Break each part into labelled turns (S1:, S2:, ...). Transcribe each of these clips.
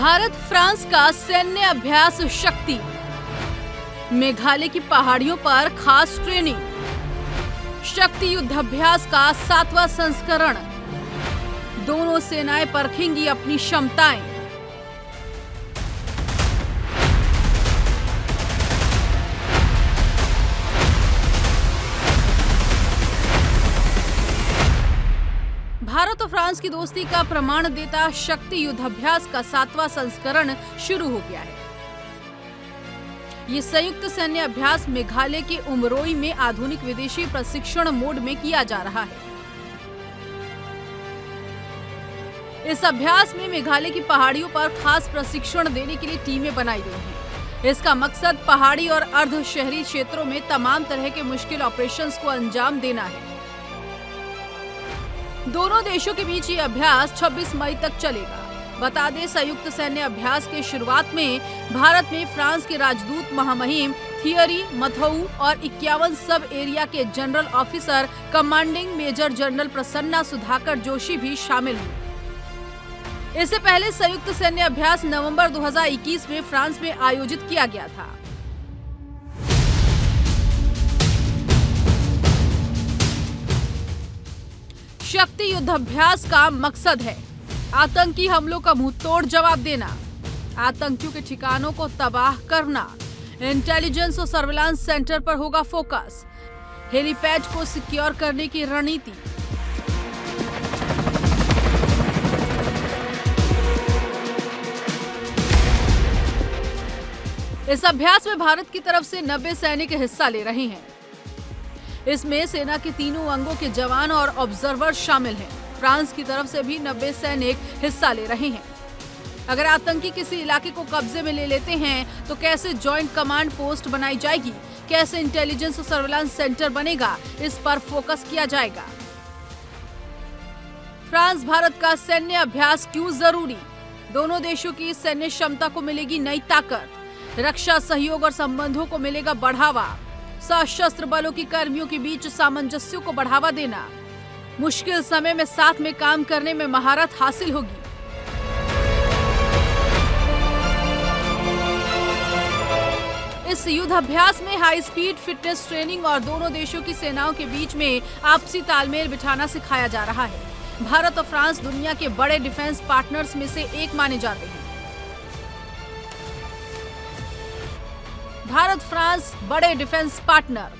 S1: Bharat France का सैन्य अभ्यास शक्ति, मेघालय की पहाड़ियों पर खास ट्रेनिंग। शक्ति युद्धाभ्यास का 7वां संस्करण। दोनों सेनाएं परखेंगी अपनी क्षमताएं। भारत और फ्रांस की दोस्ती का प्रमाण देता शक्ति युद्धाभ्यास का 7वां संस्करण शुरू हो गया है। ये संयुक्त सैन्य अभ्यास मेघालय के उमरोई में आधुनिक विदेशी प्रशिक्षण मोड में किया जा रहा है। इस अभ्यास में मेघालय की पहाड़ियों पर खास प्रशिक्षण देने के लिए टीमें बनाई गई हैं। इसका मकसद पहाड़ी और अर्ध शहरी क्षेत्रों में तमाम तरह के मुश्किल ऑपरेशंस को अंजाम देना है। दोनों देशों के बीच ये अभ्यास 26 मई तक चलेगा। बता दें, संयुक्त सैन्य अभ्यास के शुरुआत में भारत में फ्रांस के राजदूत महामहिम थियरी मथऊ और 51 सब एरिया के general officer commanding major general Prasanna Sudhakar Joshi भी शामिल हुए। इससे पहले संयुक्त सैन्य अभ्यास नवंबर 2021 में फ्रांस में आयोजित किया गया था। शक्ति युद्धाभ्यास का मकसद है आतंकी हमलों का मुंहतोड़ जवाब देना, आतंकियों के ठिकानों को तबाह करना। इंटेलिजेंस और सर्विलांस सेंटर पर होगा फोकस। हेलीपैड को सिक्योर करने की रणनीति। इस अभ्यास में भारत की तरफ से 90 सैनिक हिस्सा ले रहे हैं। इसमें सेना के तीनों अंगों के जवान और ऑब्जर्वर शामिल हैं। फ्रांस की तरफ से भी 90 सैनिक हिस्सा ले रहे हैं। अगर आतंकी किसी इलाके को कब्जे में ले लेते हैं तो कैसे जॉइंट कमांड पोस्ट बनाई जाएगी, कैसे इंटेलिजेंस और सर्विलांस सेंटर बनेगा, इस पर फोकस किया जाएगा। फ्रांस भारत का सैन्य अभ्यास क्यों जरूरी? दोनों देशों की सैन्य क्षमता को मिलेगी नई ताकत, रक्षा सहयोग और संबंधों को मिलेगा बढ़ावा, सशस्त्र बलों की कर्मियों के बीच सामंजस्य को बढ़ावा देना, मुश्किल समय में साथ में काम करने में महारत हासिल होगी। इस युद्धाभ्यास में हाई स्पीड फिटनेस ट्रेनिंग और दोनों देशों की सेनाओं के बीच में आपसी तालमेल बिठाना सिखाया जा रहा है। भारत और फ्रांस दुनिया के बड़े डिफेंस पार्टनर्स में से एक माने जाते हैं। भारत फ्रांस बड़े डिफेंस पार्टनर।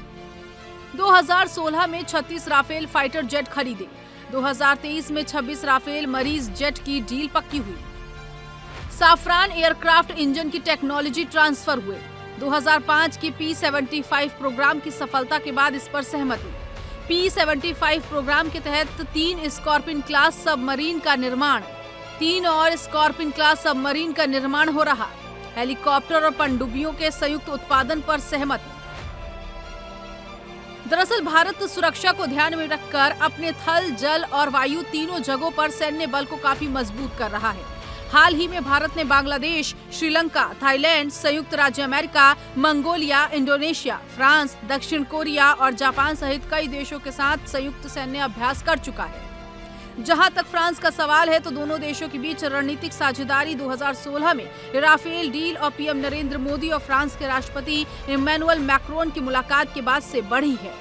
S1: 2016 में 36 राफेल फाइटर जेट खरीदे। 2023 में 26 राफेल मरीज जेट की डील पक्की हुई। साफरान एयरक्राफ्ट इंजन की टेक्नोलॉजी ट्रांसफर हुए। 2005 की P-75 प्रोग्राम की सफलता के बाद इस पर सहमति। P-75 प्रोग्राम के तहत 3 स्कॉर्पियन क्लास सबमरीन का निर्माण, 3 और स्कॉर्पियन क्लास सबमरीन का निर्माण हो रहा। हेलीकॉप्टर और पनडुब्बियों के संयुक्त उत्पादन पर सहमति। दरअसल भारत सुरक्षा को ध्यान में रखकर अपने थल, जल और वायु तीनों जगहों पर सैन्य बल को काफी मजबूत कर रहा है। हाल ही में भारत ने बांग्लादेश, श्रीलंका, थाईलैंड, संयुक्त राज्य अमेरिका, मंगोलिया, इंडोनेशिया, फ्रांस, दक्षिण कोरिया और जापान सहित कई देशों के साथ संयुक्त सैन्य अभ्यास कर चुका है। जहां तक फ्रांस का सवाल है तो दोनों देशों के बीच रणनीतिक साझेदारी 2016 में राफेल डील और पीएम नरेंद्र मोदी और फ्रांस के राष्ट्रपति इमैनुअल मैक्रोन की मुलाकात के बाद से बढ़ी है।